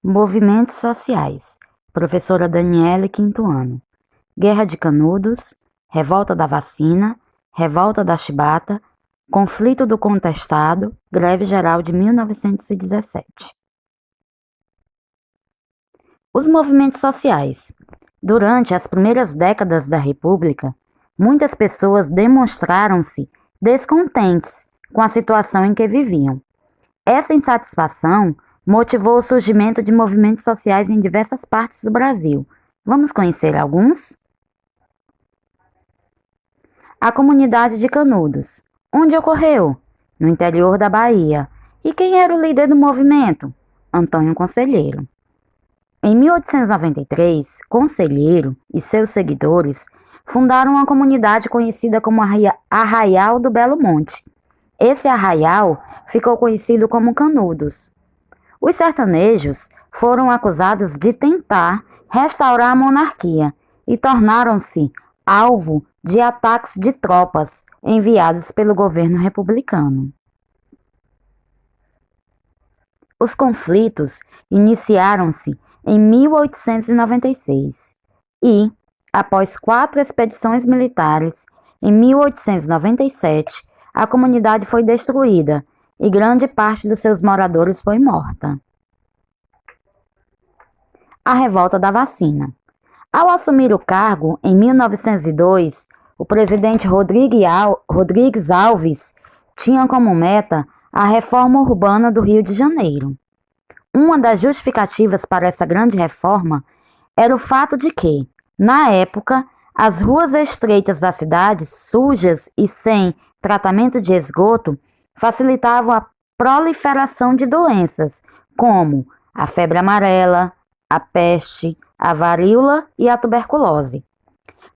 Movimentos sociais. Professora Daniele, quinto ano. Guerra de Canudos, Revolta da Vacina, Revolta da Chibata, Conflito do Contestado, Greve Geral de 1917. Os movimentos sociais. Durante as primeiras décadas da República, muitas pessoas demonstraram-se descontentes com a situação em que viviam. Essa insatisfação motivou o surgimento de movimentos sociais em diversas partes do Brasil. Vamos conhecer alguns? A comunidade de Canudos. Onde ocorreu? No interior da Bahia. E quem era o líder do movimento? Antônio Conselheiro. Em 1893, Conselheiro e seus seguidores fundaram uma comunidade conhecida como Arraial do Belo Monte. Esse arraial ficou conhecido como Canudos. Os sertanejos foram acusados de tentar restaurar a monarquia e tornaram-se alvo de ataques de tropas enviadas pelo governo republicano. Os conflitos iniciaram-se em 1896 e, após 4 expedições militares, em 1897, a comunidade foi destruída e grande parte dos seus moradores foi morta. A Revolta da Vacina. Ao assumir o cargo, em 1902, o presidente Rodrigues Alves tinha como meta a reforma urbana do Rio de Janeiro. Uma das justificativas para essa grande reforma era o fato de que, na época, as ruas estreitas da cidade, sujas e sem tratamento de esgoto, facilitavam a proliferação de doenças, como a febre amarela, a peste, a varíola e a tuberculose.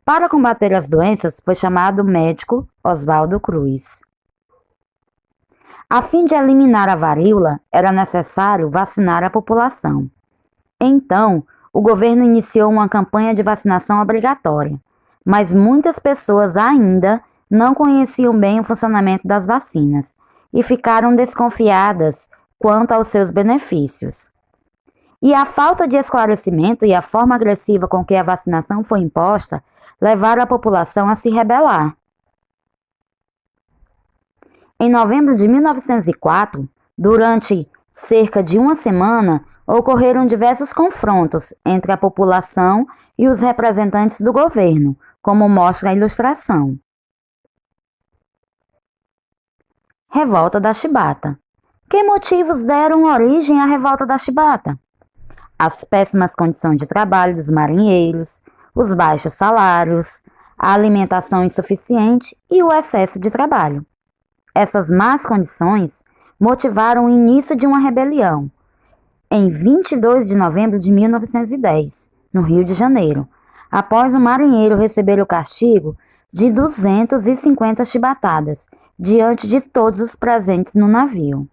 Para combater as doenças, foi chamado o médico Oswaldo Cruz. A fim de eliminar a varíola, era necessário vacinar a população. Então, o governo iniciou uma campanha de vacinação obrigatória, mas muitas pessoas ainda não conheciam bem o funcionamento das vacinas e ficaram desconfiadas quanto aos seus benefícios. E a falta de esclarecimento e a forma agressiva com que a vacinação foi imposta levaram a população a se rebelar. Em novembro de 1904, durante cerca de uma semana, ocorreram diversos confrontos entre a população e os representantes do governo, como mostra a ilustração. Revolta da Chibata. Que motivos deram origem à Revolta da Chibata? As péssimas condições de trabalho dos marinheiros, os baixos salários, a alimentação insuficiente e o excesso de trabalho. Essas más condições motivaram o início de uma rebelião, em 22 de novembro de 1910, no Rio de Janeiro, após o marinheiro receber o castigo de 250 chibatadas, diante de todos os presentes no navio.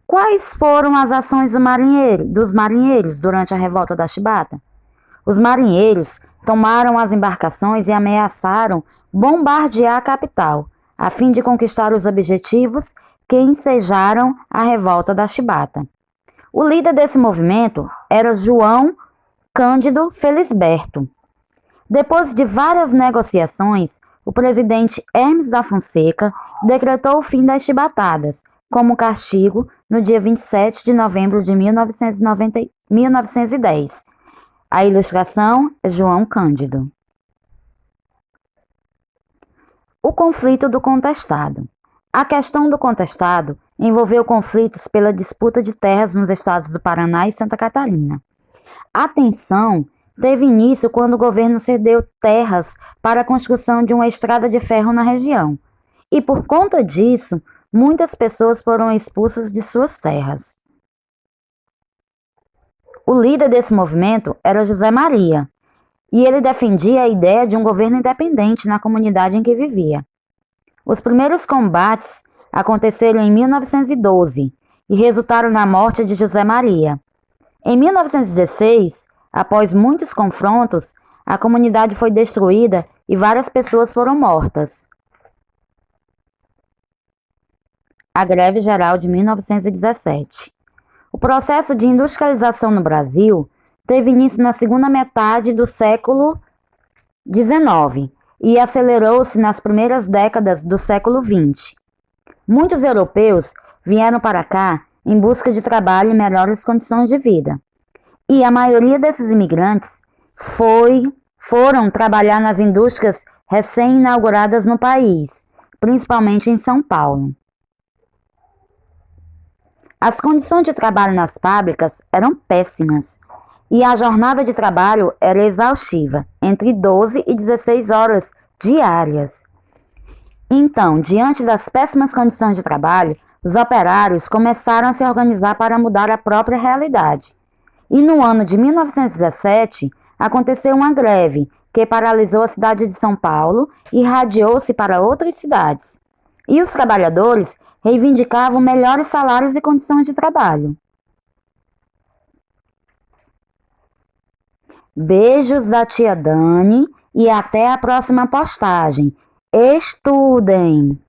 Quais foram as ações dos marinheiros durante a Revolta da Chibata? Os marinheiros tomaram as embarcações e ameaçaram bombardear a capital, a fim de conquistar os objetivos que ensejaram a Revolta da Chibata. O líder desse movimento era João Cândido Felisberto. Depois de várias negociações, o presidente Hermes da Fonseca decretou o fim das chibatadas, como castigo, no dia 27 de novembro de 1910. A ilustração é João Cândido. O conflito do contestado. A questão do contestado envolveu conflitos pela disputa de terras nos estados do Paraná e Santa Catarina. A tensão teve início quando o governo cedeu terras para a construção de uma estrada de ferro na região. E por conta disso, muitas pessoas foram expulsas de suas terras. O líder desse movimento era José Maria, e ele defendia a ideia de um governo independente na comunidade em que vivia. Os primeiros combates aconteceram em 1912 e resultaram na morte de José Maria. Em 1916, após muitos confrontos, a comunidade foi destruída e várias pessoas foram mortas. A Greve Geral de 1917. O processo de industrialização no Brasil teve início na segunda metade do século XIX e acelerou-se nas primeiras décadas do século XX. Muitos europeus vieram para cá em busca de trabalho e melhores condições de vida. E a maioria desses imigrantes foram trabalhar nas indústrias recém-inauguradas no país, principalmente em São Paulo. As condições de trabalho nas fábricas eram péssimas e a jornada de trabalho era exaustiva, entre 12 e 16 horas diárias. Então, diante das péssimas condições de trabalho, os operários começaram a se organizar para mudar a própria realidade. E no ano de 1917, aconteceu uma greve que paralisou a cidade de São Paulo e irradiou-se para outras cidades. E os trabalhadores reivindicavam melhores salários e condições de trabalho. Beijos da tia Dani e até a próxima postagem. Estudem!